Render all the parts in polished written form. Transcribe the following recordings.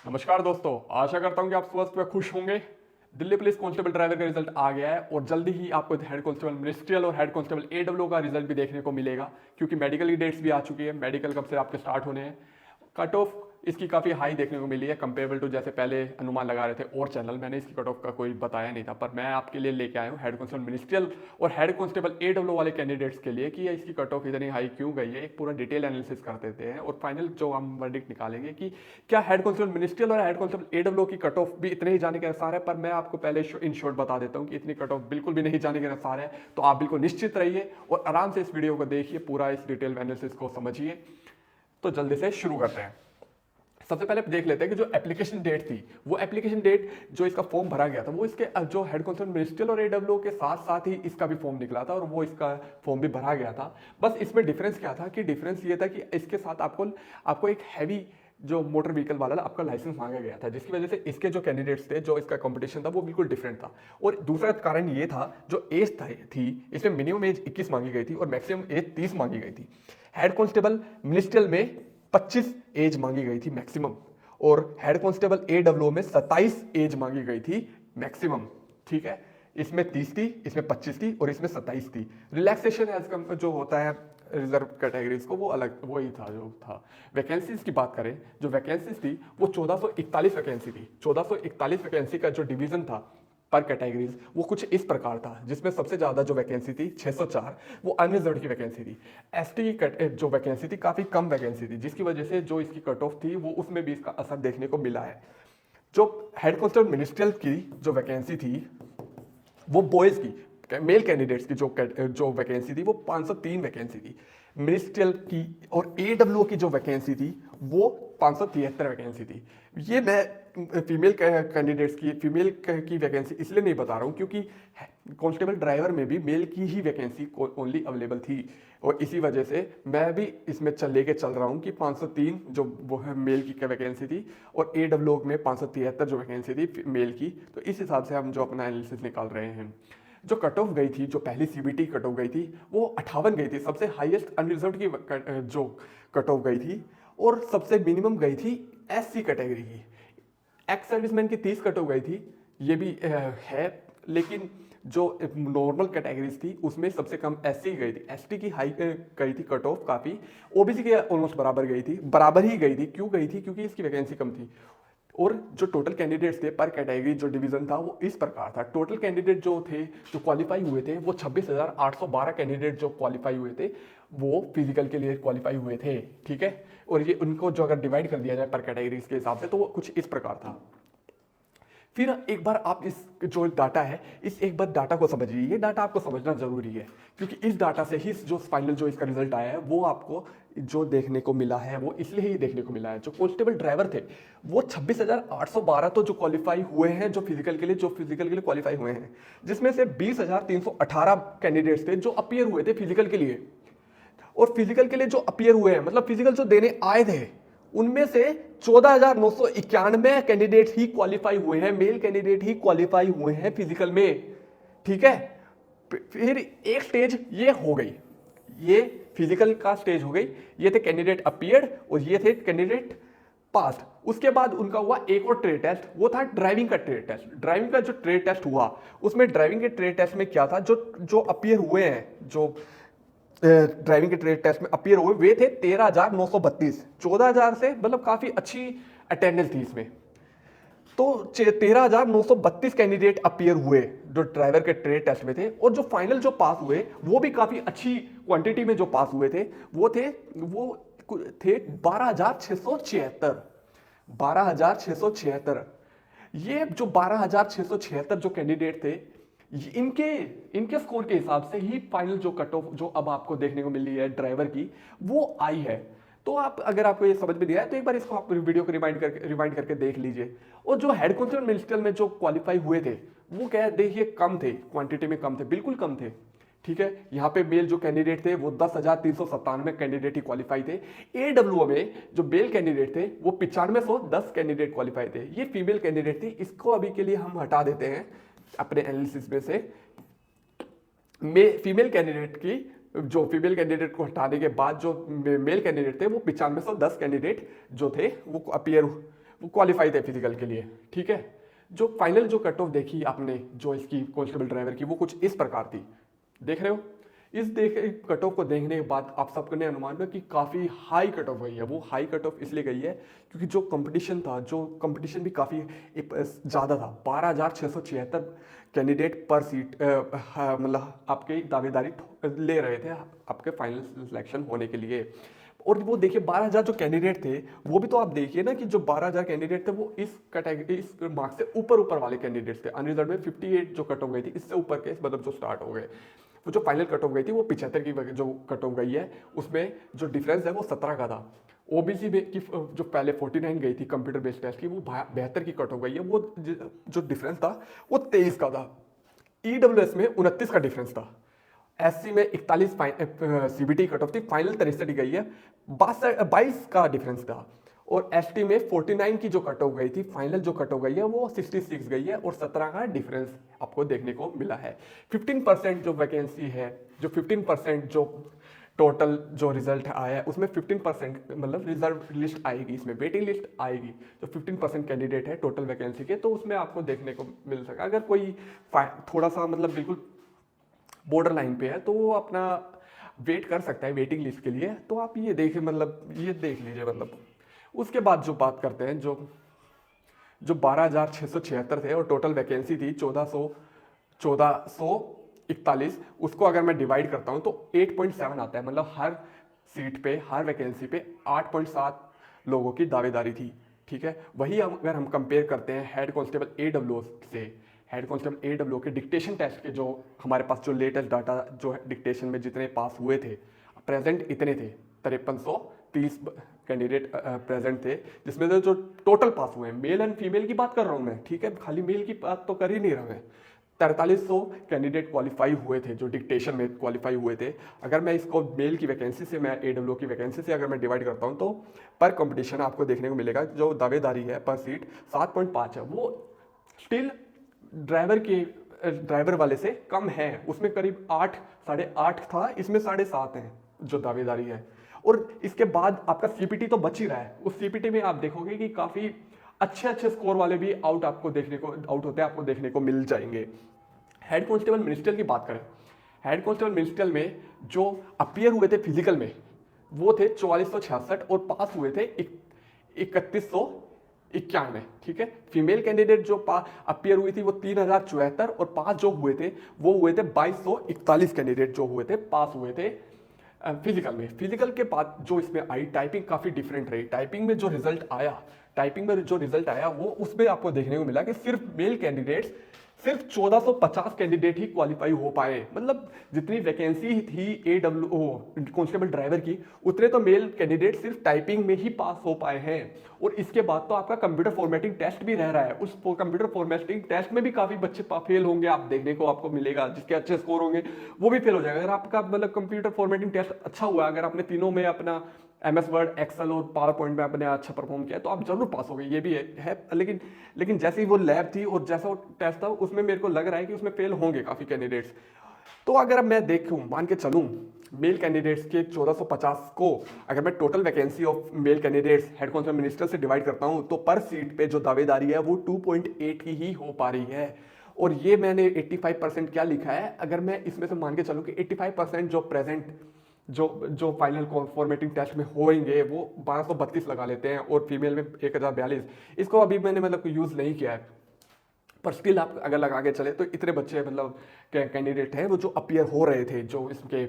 नमस्कार दोस्तों, आशा करता हूं कि आप स्वस्थ व खुश होंगे। दिल्ली पुलिस कांस्टेबल ड्राइवर का रिजल्ट आ गया है और जल्दी ही आपको हेड कांस्टेबल मिनिस्ट्रियल और हेड कांस्टेबल एडब्ल्यू का रिजल्ट भी देखने को मिलेगा, क्योंकि मेडिकल की डेट्स भी आ चुकी है। मेडिकल कब से आपके स्टार्ट होने हैं। कट ऑफ इसकी काफ़ी हाई देखने को मिली है कंपेरेबल टू जैसे पहले अनुमान लगा रहे थे और चैनल। मैंने इसकी कट ऑफ का कोई बताया नहीं था, पर मैं आपके लिए लेके आया हूँ हेड कांस्टेबल मिनिस्ट्रियल और हेड कांस्टेबल एडब्ल्यू वाले कैंडिडेट्स के लिए कि इसकी कट ऑफ इतनी हाई क्यों गई है। एक पूरा डिटेल एनालिसिस कर देते हैं और फाइनल जो हम वर्डिक्ट निकालेंगे कि क्या हेड कांस्टेबल मिनिस्ट्रियल और हेड कांस्टेबल एडब्ल्यू की कट ऑफ भी इतने ही जाने के अनुसार है। पर मैं आपको पहले इन शॉर्ट बता देता हूँ कि इतनी कट ऑफ बिल्कुल भी नहीं जाने के अनुसार है। तो आप बिल्कुल निश्चित रहिए और आराम से इस वीडियो को देखिए, पूरा इस डिटेल एनालिसिस को समझिए। तो जल्दी से शुरू करते हैं। सबसे पहले देख लेते हैं कि जो एप्लीकेशन डेट थी, वो एप्लीकेशन डेट जो इसका फॉर्म भरा गया था वो इसके जो हेड कांस्टेबल मिनिस्ट्रियल और एडब्ल्यू के साथ साथ ही इसका भी फॉर्म निकला था और वो इसका फॉर्म भी भरा गया था। बस इसमें डिफरेंस क्या था कि डिफरेंस ये था कि इसके साथ आपको एक हैवी जो मोटर व्हीकल वाला आपका लाइसेंस मांगा गया था, जिसकी वजह से इसके जो कैंडिडेट्स थे, जो इसका कंपटीशन था, वो बिल्कुल डिफरेंट था। और दूसरा कारण ये था जो एज थी, इसमें मिनिमम एज 21 मांगी गई थी और मैक्सिमम एज 30 मांगी गई थी। हेड कांस्टेबल मिनिस्ट्रियल में 25 एज मांगी गई थी मैक्सिमम और हेड कांस्टेबल एडब्ल्यू में 27 एज मांगी गई थी मैक्सिमम। ठीक है, इसमें 30 थी, इसमें 25 थी और इसमें 27 थी। रिलैक्सेशन एज कम जो होता है रिजर्व कैटेगरीज को, वो अलग वही था जो था। वैकेंसीज की बात करें, जो वैकेंसीज थी वो 1441 वैकेंसी थी। 1441 वैकेंसी का जो डिवीजन था पर कैटेगरीज वो कुछ इस प्रकार था, जिसमें सबसे ज्यादा जो वैकेंसी थी 604 वो अनरिजर्व की वैकेंसी थी। एसटी की जो वैकेंसी थी काफी कम वैकेंसी थी, जिसकी वजह से जो इसकी कट ऑफ थी वो उसमें भी इसका असर देखने को मिला है। जो हेड कांस्टेबल मिनिस्ट्रियल की जो वैकेंसी थी वो बॉयज की मेल कैंडिडेट्स की जो वैकेंसी थी वो 503 वैकेंसी थी। मिनिस्ट्रियल की और एडब्ल्यू की जो वैकेंसी थी वो 573 वैकेंसी थी। ये मैं फीमेल कैंडिडेट्स की फीमेल की वैकेंसी इसलिए नहीं बता रहा हूँ क्योंकि कांस्टेबल ड्राइवर में भी मेल की ही वैकेंसी ओनली अवेलेबल थी और इसी वजह से मैं भी इसमें लेके चल रहा हूँ कि 503 जो वो है मेल की वैकेंसी थी और एडब्ल्यू में 573 जो वैकेंसी थी मेल की। तो इस हिसाब से हम जो अपना एनालिसिस निकाल रहे हैं। जो कट ऑफ गई थी, जो पहली सीबीटी कट ऑफ गई थी वो 58 गई थी, सबसे हाईएस्ट अनरिजर्व की जो कट ऑफ गई थी। और सबसे मिनिमम गई थी एससी कैटेगरी की। एक्स सर्विसमैन की 30 कट ऑफ गई थी, ये भी है। लेकिन जो नॉर्मल कैटेगरीज थी उसमें सबसे कम एससी गई थी। एसटी की हाई गई थी कट ऑफ काफी, ओबीसी के ऑलमोस्ट बराबर गई थी, बराबर ही गई थी। क्यों गई थी? क्योंकि इसकी वैकेंसी कम थी। और जो टोटल कैंडिडेट्स थे पर कैटेगरी जो डिवीजन था वो इस प्रकार था। टोटल कैंडिडेट जो थे जो क्वालिफाई हुए थे वो 26,812 कैंडिडेट जो क्वालिफाई हुए थे वो फिजिकल के लिए क्वालिफाई हुए थे। ठीक है, और ये उनको जो अगर डिवाइड कर दिया जाए पर कैटेगरीज के हिसाब से तो वो कुछ इस प्रकार था। फिर एक बार आप इस जो डाटा है इस एक बार डाटा को समझिए। ये डाटा आपको समझना जरूरी है क्योंकि इस डाटा से ही जो फाइनल जो इसका रिजल्ट आया है वो आपको जो देखने को मिला है वो इसलिए ही देखने को मिला है। जो कांस्टेबल ड्राइवर थे वो 26,812 तो जो क्वालिफाई हुए हैं जो फिजिकल के लिए क्वालिफाई हुए हैं, जिसमें से 20,318 कैंडिडेट्स थे जो अपीयर हुए थे फिजिकल के लिए। और फिजिकल के लिए जो अपीयर हुए हैं मतलब फिजिकल जो देने आए थे उनमें से 14,991 कैंडिडेट ही क्वालिफाई हुए हैं, मेल कैंडिडेट ही क्वालिफाई हुए हैं फिजिकल में। ठीक है, फिर एक स्टेज ये हो गई, ये फिजिकल का स्टेज हो गई। ये थे कैंडिडेट अपीयर्ड और ये थे कैंडिडेट पास। उसके बाद उनका हुआ एक और ट्रेड टेस्ट, वो था ड्राइविंग का ट्रेड टेस्ट। ड्राइविंग का जो ट्रेड टेस्ट हुआ उसमें ड्राइविंग के ट्रेड टेस्ट में क्या था, जो अपीयर हुए हैं, जो ड्राइविंग के ट्रेड टेस्ट में अपीयर हुए वे थे 13,932। 14,000 से मतलब काफी अच्छी अटेंडेंस थी इसमें। तो 13,932 कैंडिडेट अपीयर हुए जो ड्राइवर के ट्रेड टेस्ट में थे। और जो फाइनल जो पास हुए वो भी काफी अच्छी क्वांटिटी में जो पास हुए थे वो थे 12,676। 12,676। ये जो 12,676 जो कैंडिडेट थे इनके इनके स्कोर के हिसाब से ही फाइनल जो कट ऑफ जो अब आपको देखने को मिल रही है ड्राइवर की वो आई है। तो आप अगर आपको ये समझ में नहीं आया तो एक बार इसको आप वीडियो को रिवाइंड करके देख लीजिए। और जो हेड कांस्टेबल मिनिस्ट्रियल में जो क्वालिफाई हुए थे वो क्या देखिए कम थे, क्वांटिटी में कम थे, बिल्कुल कम थे। ठीक है, यहाँ पे मेल जो कैंडिडेट थे वो 10,397 कैंडिडेट ही क्वालिफाई थे। एडब्ल्यू में जो मेल कैंडिडेट थे वो 9510 कैंडिडेट क्वालिफाई थे। ये फीमेल कैंडिडेट थी, इसको अभी के लिए हम हटा देते हैं अपने एनालिसिस में से। फीमेल कैंडिडेट की जो फीमेल कैंडिडेट को हटाने के बाद जो मेल कैंडिडेट थे वो 9510 कैंडिडेट जो थे वो अपीयर क्वालिफाई थे फिजिकल के लिए, ठीक है। जो फाइनल जो कट ऑफ देखी आपने जो इसकी कांस्टेबल ड्राइवर की, वो कुछ इस प्रकार थी, देख रहे हो। इस कट ऑफ को देखने के बाद आप सबने अनुमान में कि काफ़ी हाई कट ऑफ गई है। वो हाई कट ऑफ इसलिए गई है क्योंकि जो कंपटीशन था, जो कंपटीशन भी काफ़ी ज़्यादा था। 12,676 कैंडिडेट पर सीट मतलब आपके दावेदारी ले रहे थे आपके फाइनल सिलेक्शन होने के लिए। और वो देखिए 12,000 जो कैंडिडेट थे, वो भी तो आप देखिए ना कि जो 12,000 कैंडिडेट थे वो इस कैटेगरी, इस मार्क्स से ऊपर वाले कैंडिडेट्स थे। अनरिजर्व में 58 जो कट ऑफ गई थी, इससे ऊपर के मतलब जो स्टार्ट हो गए। वो जो फाइनल कट ऑफ गई थी वो 75 की जो कट ऑफ गई है, उसमें जो डिफरेंस है वो 17 का था। ओबीसी की जो पहले 49 गई थी कंप्यूटर बेस्ड टेस्ट की, वो 72 की कट ऑफ गई है। वो जो डिफरेंस था वो 23 का था। ईडब्ल्यूएस में 29 का डिफरेंस था। एससी में 41 सीबीटी कट ऑफ थी, फाइनल 63 गई है, 22 का डिफरेंस था। और एसटी में 49 की जो कट ऑफ गई थी, फाइनल जो कट ऑफ गई है वो 66 गई है और 17 का डिफरेंस आपको देखने को मिला है। 15% जो वैकेंसी है, जो 15% जो टोटल जो रिजल्ट आया है उसमें 15% मतलब रिजर्व लिस्ट आएगी, इसमें वेटिंग लिस्ट आएगी। जो 15% कैंडिडेट है टोटल वैकेंसी के, तो उसमें आपको देखने को मिल सका। अगर कोई थोड़ा सा मतलब बिल्कुल बॉर्डर लाइन पे है तो वो अपना वेट कर सकता है वेटिंग लिस्ट के लिए। तो आप ये देखें, मतलब ये देख लीजिए। मतलब उसके बाद जो बात करते हैं, जो 12,676 थे और टोटल वैकेंसी थी 1441, उसको अगर मैं डिवाइड करता हूं तो 8.7 आता है। मतलब हर सीट पे, हर वैकेंसी पे 8.7 लोगों की दावेदारी थी, ठीक है। वही अगर हम कंपेयर करते हैं हेड कांस्टेबल एडब्ल्यू से, हेड कांस्टेबल एडब्ल्यू के डिक्टेशन टेस्ट के जो हमारे पास जो लेटेस्ट डाटा जो डिक्टेशन में जितने पास हुए थे, प्रेजेंट इतने थे 5330 कैंडिडेट प्रेजेंट थे, जिसमें से जो टोटल पास हुए हैं, मेल एंड फीमेल की बात कर रहा हूं मैं, ठीक है, खाली मेल की बात तो कर ही नहीं रहा मैं। 4300 कैंडिडेट क्वालिफाई हुए थे जो डिक्टेशन में क्वालिफाई हुए थे। अगर मैं इसको मेल की वैकेंसी से, मैं एडब्ल्यू की वैकेंसी से अगर मैं डिवाइड करता हूं तो पर कंपटीशन आपको देखने को मिलेगा जो दावेदारी है पर सीट 7.5 है। वो स्टिल ड्राइवर वाले से कम है। उसमें करीब 8, 8.5 था, इसमें 7.5 है जो दावेदारी है। और इसके बाद आपका सीपीटी तो बच ही रहा है। उस सीपीटी में आप देखोगे कि काफी अच्छे स्कोर वाले भी आउट होते आपको देखने को मिल जाएंगे। हेड कांस्टेबल मिनिस्ट्रियल की बात करें, हेड कांस्टेबल मिनिस्ट्रियल में जो अपियर हुए थे फिजिकल में वो थे 4466 और पास हुए थे 3191, ठीक है। फीमेल कैंडिडेट जो अपियर हुई थी वो 3074 और पास जो हुए थे वो हुए थे 2241 कैंडिडेट जो हुए थे पास हुए थे फिजिकल में। फिजिकल के बाद जो इसमें आई टाइपिंग काफी डिफरेंट रही। टाइपिंग में जो रिजल्ट आया वो उसमें आपको देखने को मिला कि सिर्फ मेल कैंडिडेट्स सिर्फ 1450 कैंडिडेट ही क्वालिफाई हो पाए। मतलब जितनी वैकेंसी थी एडब्ल्यू कांस्टेबल ड्राइवर की, उतने तो मेल कैंडिडेट सिर्फ टाइपिंग में ही पास हो पाए हैं। और इसके बाद तो आपका कंप्यूटर फॉर्मेटिंग टेस्ट भी रह रहा है। उस कंप्यूटर फॉर्मेटिंग टेस्ट में भी काफी बच्चे फेल होंगे, आप देखने को आपको मिलेगा। जिसके अच्छे स्कोर होंगे वो भी फेल हो जाएगा। अगर आपका मतलब कंप्यूटर फॉर्मेटिंग टेस्ट अच्छा हुआ, अगर आपने तीनों में अपना MS वर्ड, एक्सेल और पावर पॉइंट में आपने अच्छा परफॉर्म किया तो आप जरूर पास हो गए, ये भी है। लेकिन जैसी ही वो लैब थी और जैसा वो टेस्ट था, उसमें मेरे को लग रहा है कि उसमें फेल होंगे काफ़ी कैंडिडेट्स। तो अगर अब मैं देखूं, मान के चलूं मेल कैंडिडेट्स के 1450 को अगर मैं total vacancy of male candidates head constable minister से डिवाइड करता हूं तो पर सीट पे जो दावेदारी है वो 2.8 की ही हो पा रही है। और ये मैंने 85% क्या लिखा है, अगर मैं इसमें से मान के चलूं कि 85% जो प्रेजेंट जो फाइनल फॉर्मेटिंग टेस्ट में होंगे वो 1232 लगा लेते हैं और फीमेल में 1042। इसको अभी मैंने मतलब यूज़ नहीं किया है, पर स्टिल आप अगर लगा के चले तो इतने बच्चे मतलब कैंडिडेट हैं वो जो अपीयर हो रहे थे जो इसके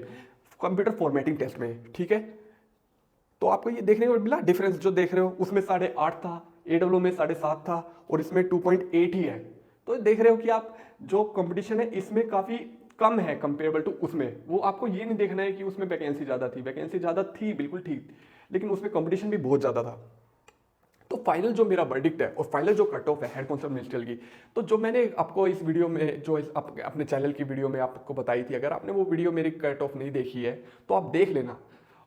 कंप्यूटर फॉर्मेटिंग टेस्ट में, ठीक है। तो आपको ये देखने को मिला डिफरेंस जो देख रहे हो, उसमें 8.5 था, एडब्ल्यू में 7.5 था और इसमें 2.8 ही है। तो देख रहे हो कि आप जो कंपटीशन है इसमें काफ़ी कम है कंपेरेबल टू उसमें। वो आपको ये नहीं देखना है कि उसमें वैकेंसी ज़्यादा थी, वैकेंसी ज़्यादा थी बिल्कुल ठीक, लेकिन उसमें कंपटीशन भी बहुत ज़्यादा था। तो फाइनल जो मेरा वर्डिक्ट है और फाइनल जो कट ऑफ है हेड कांस्टेबल मिनिस्ट्रियल की, तो जो मैंने आपको इस वीडियो में जो अपने चैनल की वीडियो में आपको बताई थी, अगर आपने वो वीडियो मेरी कट ऑफ नहीं देखी है तो आप देख लेना।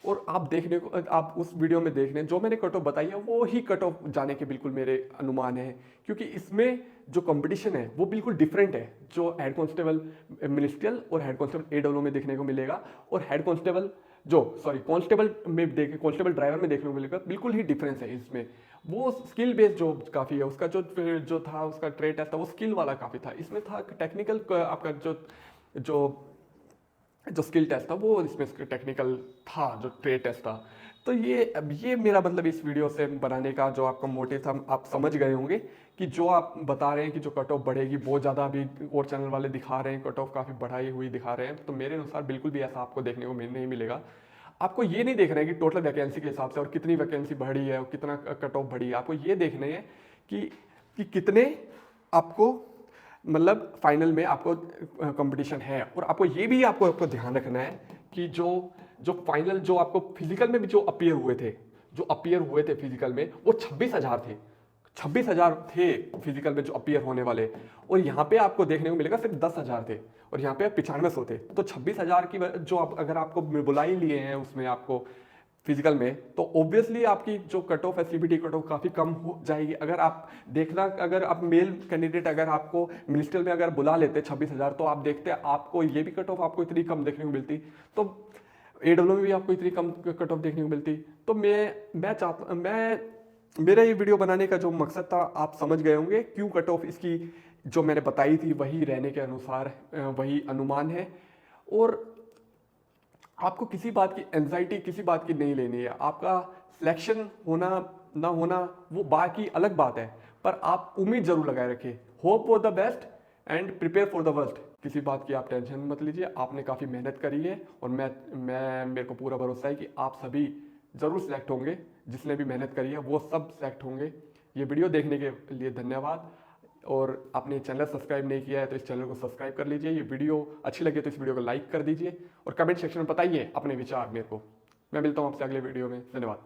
और आप उस वीडियो में देख लें, जो मैंने कट ऑफ बताई है वो ही कट ऑफ जाने के बिल्कुल मेरे अनुमान है, क्योंकि इसमें जो कंपटीशन है वो बिल्कुल डिफरेंट है जो हेड कांस्टेबल मिनिस्ट्रियल और हेड कांस्टेबल एडब्ल्यू में देखने को मिलेगा और कांस्टेबल ड्राइवर में देखने को मिलेगा। बिल्कुल ही डिफरेंस है इसमें। वो स्किल बेस्ड जॉब काफ़ी है, उसका जो था उसका ट्रेड टेस्ट था वो स्किल वाला काफ़ी था। इसमें था टेक्निकल आपका जो जो स्किल टेस्ट था वो इसमें टेक्निकल था, जो ट्रेड टेस्ट था। तो ये मेरा मतलब इस वीडियो से बनाने का जो आपका मोटिव था, आप समझ गए होंगे कि जो आप बता रहे हैं कि जो कट ऑफ बढ़ेगी बहुत ज़्यादा अभी और चैनल वाले दिखा रहे हैं, कट ऑफ काफ़ी बढ़ाई हुई दिखा रहे हैं, तो मेरे अनुसार बिल्कुल भी ऐसा आपको देखने को नहीं मिलेगा। आपको ये नहीं देख रहे हैं कि टोटल वैकेंसी के हिसाब से और कितनी वैकेंसी बढ़ी है और कितना कट ऑफ बढ़ी है। आपको ये देखने हैं कि कितने आपको मतलब फाइनल में आपको कंपटीशन है। और आपको ये भी आपको ध्यान रखना है कि जो जो फाइनल जो आपको फिजिकल में भी जो अपियर हुए थे फिजिकल में वो 26,000 थे। 26,000 थे फिजिकल में जो अपियर होने वाले, और यहाँ पे आपको देखने को मिलेगा सिर्फ 10,000 थे, और यहाँ पे 9500 थे। तो 26,000 की जो अगर आपको बुला ही लिए हैं उसमें आपको फिजिकल में, तो ऑब्वियसली आपकी जो कट ऑफ है सीबीटी कट ऑफ काफ़ी कम हो जाएगी। अगर आप देखना, अगर आप मेल कैंडिडेट अगर आपको मिनिस्ट्रियल में अगर बुला लेते 26,000, तो आप देखते आपको ये भी कट ऑफ आपको इतनी कम देखने को मिलती, तो एडब्ल्यू में भी आपको इतनी कम कट ऑफ देखने को मिलती। तो मेरा ये वीडियो बनाने का जो मकसद था आप समझ गए होंगे, क्यों कट ऑफ इसकी जो मैंने बताई थी वही रहने के अनुसार वही अनुमान है। और आपको किसी बात की एंजाइटी किसी बात की नहीं लेनी है। आपका सिलेक्शन होना ना होना वो बाकी अलग बात है, पर आप उम्मीद जरूर लगाए रखिए। Hope for the best and prepare for the worst. किसी बात की आप टेंशन मत लीजिए, आपने काफ़ी मेहनत करी है और मेरे को पूरा भरोसा है कि आप सभी ज़रूर सिलेक्ट होंगे। जिसने भी मेहनत करी है वो सब सिलेक्ट होंगे। ये वीडियो देखने के लिए धन्यवाद। और आपने चैनल सब्सक्राइब नहीं किया है तो इस चैनल को सब्सक्राइब कर लीजिए। ये वीडियो अच्छी लगे तो इस वीडियो को लाइक कर दीजिए और कमेंट सेक्शन में बताइए अपने विचार मेरे को। मैं मिलता हूँ आपसे अगले वीडियो में। धन्यवाद।